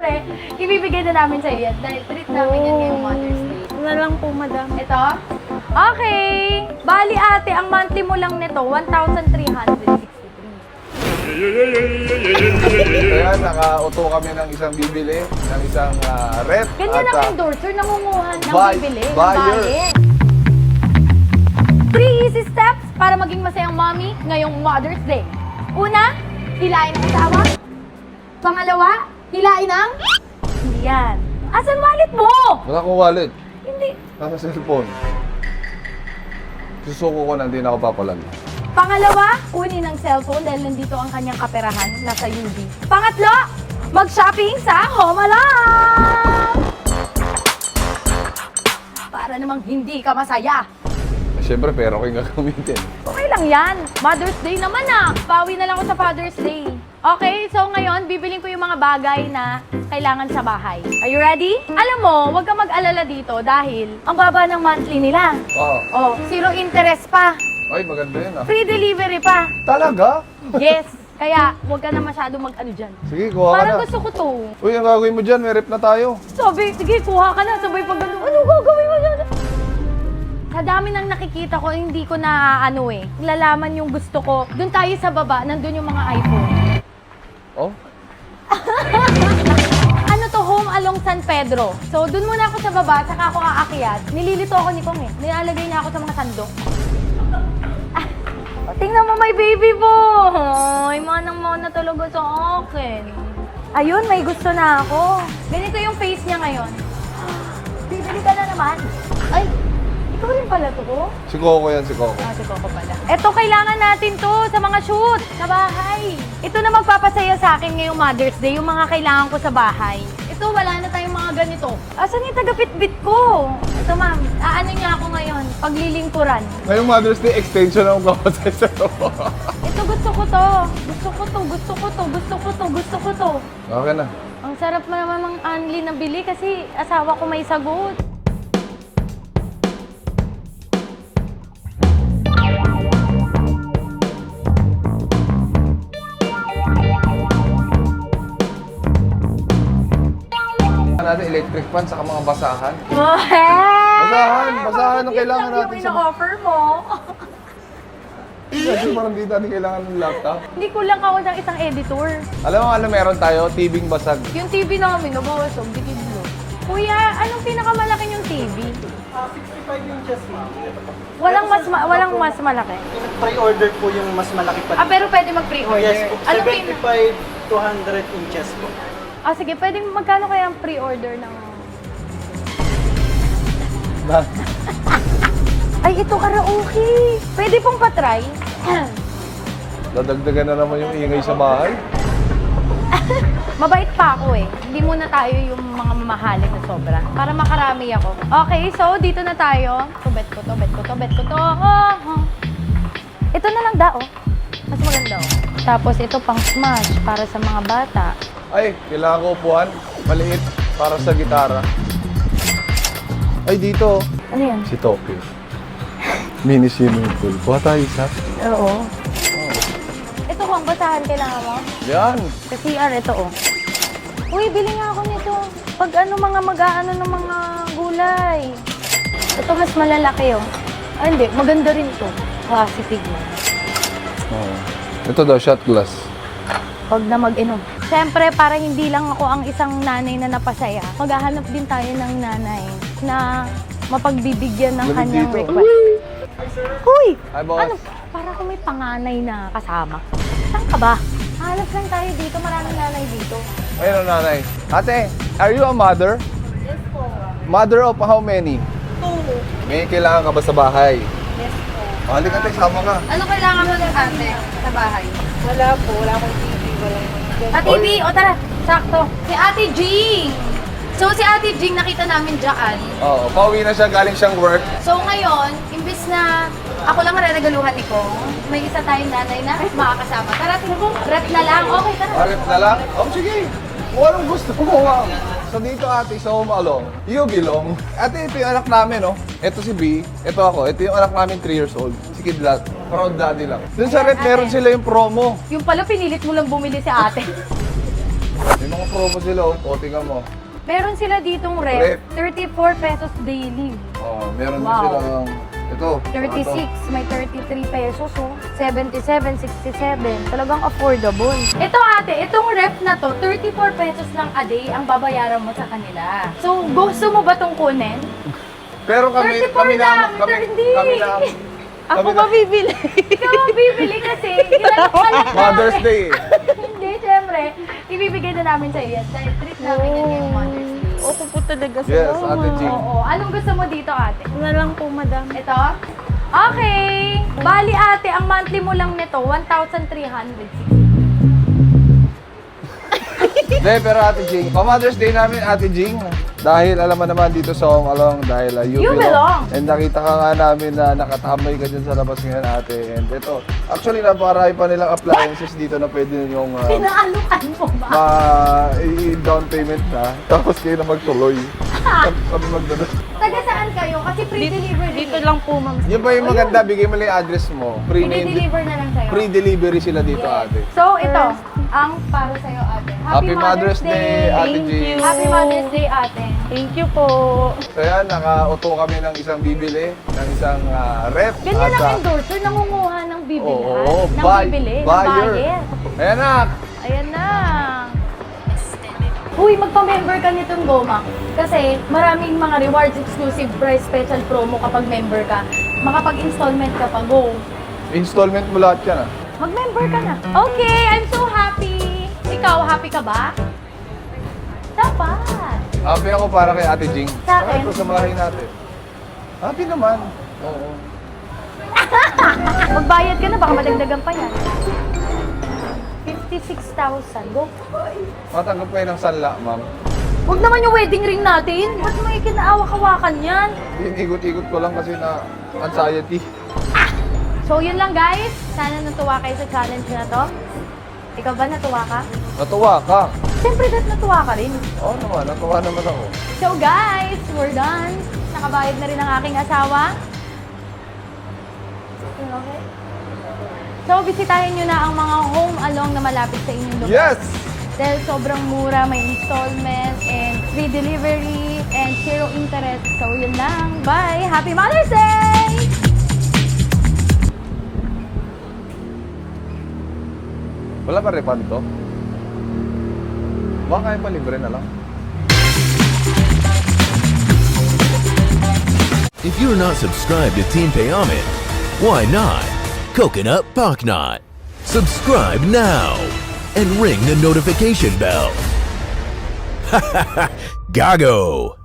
Ibibigay na namin sa iyo yan dahil treat namin yan ngayong Mother's Day. Wala lang po, madam. Ito? Okay. Bali ate, ang monthly mo lang nito, 1,363. Kaya nakauto kami ng isang bibili, ng isang rep. Ganyan at, ang endorser, nangunguhan ng bibili, ng buyer. bayan. 3 easy steps para maging masayang mommy ngayong Mother's Day. Una, hilain ang asawa. Pangalawa, hilain ang... Hindi yan. Asan wallet mo? Wala akong wallet. Hindi. Nasa cellphone. Susuko ko na, hindi na ako papalala. Pangalawa, kunin ang cellphone dahil nandito ang kanyang kaperahan, nasa UB. Pangatlo, mag-shopping sa Home Alone! Para namang hindi ka masaya. Siyempre, pera ko yung gagamitin. Okay lang yan. Mother's Day naman ah. Pawi na lang ako sa Father's Day. Okay, so ngayon, bibiling ko yung mga bagay na kailangan sa bahay. Are you ready? Alam mo, huwag kang mag-alala dito dahil ang baba ng monthly nila. Oo. Oh, zero interest pa. Ay, maganda yun ah. Free delivery pa. Talaga? Yes. Kaya, huwag ka na masyado mag-ano dyan. Sige, kuha ka Parang na. gusto ko to. Uy, ang gagawin mo dyan, may rep na tayo. Sabi, sige, kuha ka na. Sabay pag ano gagawin mo dyan? Sa dami ng nakikita ko, hindi ko na ano eh. Lalaman yung gusto ko. Doon tayo sa baba, nandun yung mga iPhone. Oh? Ano to, Home Along San Pedro. So, doon muna ako sa baba, saka ako aakyat. Nililito ako ni Kong eh. Nilalagay na ako sa mga sandok. Ah, tingnan mo, may baby boy. Manang-mana talaga sa akin. Ayun, may gusto na ako. Ganito yung face niya ngayon. Bibili ka na naman. Ay, ikaw rin pala to ko? Si Coco yan, si Coco. Ah, si Coco pala. Ito, kailangan natin to sa mga shoot, sa bahay. Ito na magpapasaya sa akin ngayong Mother's Day, yung mga kailangan ko sa bahay. Ito, wala na tayong mga ganito. Asan yung taga-pitbit ko? Ito, ma'am, aano niya ako ngayon? Paglilingkuran. Ngayong Mother's Day, extension ang papasay sa to. Ito, gusto ko to. Gusto ko to, gusto ko to, gusto ko to, gusto ko to. Okay na. Ang sarap naman ng Anli na bili kasi asawa ko may sagot. Natin electric fan sa mga basahan. Basahan! Basahan ang kailangan natin Yung sa... ino-offer mo. Kasi parang di natin kailangan ng laptop. Hindi kulang ako ng isang editor. Alam mo ano meron tayo? Tibing basag. Yung TV namin, nabawasog, dikidlo. Kuya, anong pinakamalaki yung TV? 65 inches, ma'am. Walang mas malaki. Pre-order po yung mas malaki pa. Ah, pero pwede mag-pre-order. Yes po. Anong 75 to 100 inches po. Ah, sige, pwedeng magkano kaya ang pre-order ng... Ay, ito karaoke. Pwede pong patry. Dadagdagan na naman yung ingay sa bahay. Mabait pa ako eh. Hindi muna tayo yung mga mamahalin na sobra. Para makarami ako. Okay, so dito na tayo. Bet ko to. Ito na lang oh. Mas maganda oh. Tapos ito pang smash para sa mga bata. Ay, kailangan ko upuan. Maliit para sa gitara. Ay, dito. Ano yan? Si Tokyo. Mini swimming pool. Kuha tayo isa. Oo. Ito kung basahan kailangan mo. Yan. Sa CR, ito oh. Uy, bili nga ako nito. Pag ano mga mag-aano ng mga gulay. Ito mas malalaki oh. Ah, hindi. Maganda rin to. Kasi tignan. Oh. Ito daw, shot glass. Pag na mag-inom. Siyempre, para hindi lang ako ang isang nanay na napasaya, maghahanap din tayo ng nanay na mapagbibigyan ng Lamig kanyang dito. request. Huy! Hi, boss. Ano? Para kung may panganay na kasama. Saan ka ba? Hanap lang tayo dito. Maraming nanay dito. Ayun ang nanay. Ate, are you a mother? Yes po. Mother of how many? 2. May kailangan ka ba sa bahay? Yes po. Halika tayo, sama ka. Ano kailangan mo ng ate sa bahay? Wala po. Wala akong TV. Wala Sa TV, o tara, sakto. Si Ate Jing! So si Ate Jing nakita namin dyan. Oo, pauwi na siya, galing siyang work. So ngayon, imbis na ako lang re-regaluhan ni Kong, may isa tayong nanay na makakasama. Tara, tingnan mo, rep na lang. Okay, tara. Bakit na lang? Oh, sige. Kung anong gusto mo, wow. So dito ate, sa Home Along, you belong. Ate, ito yung anak namin, no? Ito si B, ito ako. Ito yung anak namin, 3 years old. Si Kidlat. Proud daddy lang. Dun sa rep, meron sila yung promo. Yung pala, pinilit mo lang bumili si ate. Yung mga promo sila, oh. O, tingnan mo. Meron sila ditong Rep. rep, 34 pesos daily. Oh, meron din Wow. silang, ito. 36, may 33 pesos, oh. 77, 67. Talagang affordable. Ito ate, itong rep na to, 34 pesos lang a day ang babayaran mo sa kanila. So, gusto mo ba tong kunin? Pero kami 34 lang, hindi. kami na, Ako kami na, mabibili. Ikaw ang bibili kasi. Kilala ka lang Mother's namin. Day. Hindi, syempre. Ibibigay na namin sa iyo. Dahil treat namin yan ngayong Mother's Day. Ako po talaga sa Yes, Ate Jing. Oo. Anong gusto mo dito, ate? Na lang po, madam. Ito? Okay. Bali, ate, ang monthly mo lang nito, 1,360. Hindi, pero Ate Jing, pa-Mother's Day namin, Ate Jing, dahil alam mo naman dito sa Home Along, dahil You belong. And nakita ka nga namin na nakatamay ka dyan sa labas ngayon, ate. And ito, actually, napakarami pa nilang appliances dito na pwede ninyong Pinaalukan mo ba? down payment na. Tapos kayo na magtuloy. Sabi magdala. Taga saan kayo? Kasi pre-deliver Dito lang po, ma'am. Yun ba yung maganda, bigay mo lang yung address mo. I-deliver na lang sa'yo. Pre-delivery sila dito, ate. So, ito, ang para sa'yo, ate. Happy Mother's Day, Ate Thank Jing. you. Happy Mother's Day, ate. Thank you po. So yan, nakauto kami ng isang bibili, ng isang rep. Ganyan At, ang endorser, nangunguha ng bibilhan. Oo, ng bibili, ng buyer. buyer. Ayan na, Ayan na. Uy, magpa-member ka nitong Goma. Kasi maraming mga rewards, exclusive price, special promo kapag member ka. Makapag-installment ka pa, go. installment mo lahat yan ah. Mag-member ka na. Okay, I'm so happy. Ikaw, happy ka ba? Dapat. Happy ako para kay Ate Jing. Sa akin? Ito, samahin natin. Happy naman. Oo. Magbayad ka na, baka madagdagan pa yan. 56,000. Go. Matanggap kayo ng sanla, ma'am. Huwag naman yung wedding ring natin. Ba't mo ikinaawa-kawakan yan? Ikot-ikot ko lang kasi na anxiety. So, yun lang guys. Sana natuwa kayo sa challenge na to. Ikaw ba natuwa ka? Natuwa ka. Siyempre, dat natuwa ka rin. Oo naman, natuwa naman ako. So guys, we're done. Nakabayad na rin ang aking asawa. Okay. So, bisitahin nyo na ang mga home along na malapit sa inyong lugar. Yes! Dahil sobrang mura, may installment, and free delivery, and zero interest. So, yun lang. Bye! Happy Mother's Day! Wala pa refund to? Baka kaya pa libre na lang. If you're not subscribed to Team Payomet, why not? Coconut Pocknot. Subscribe now and ring the notification bell. Gago!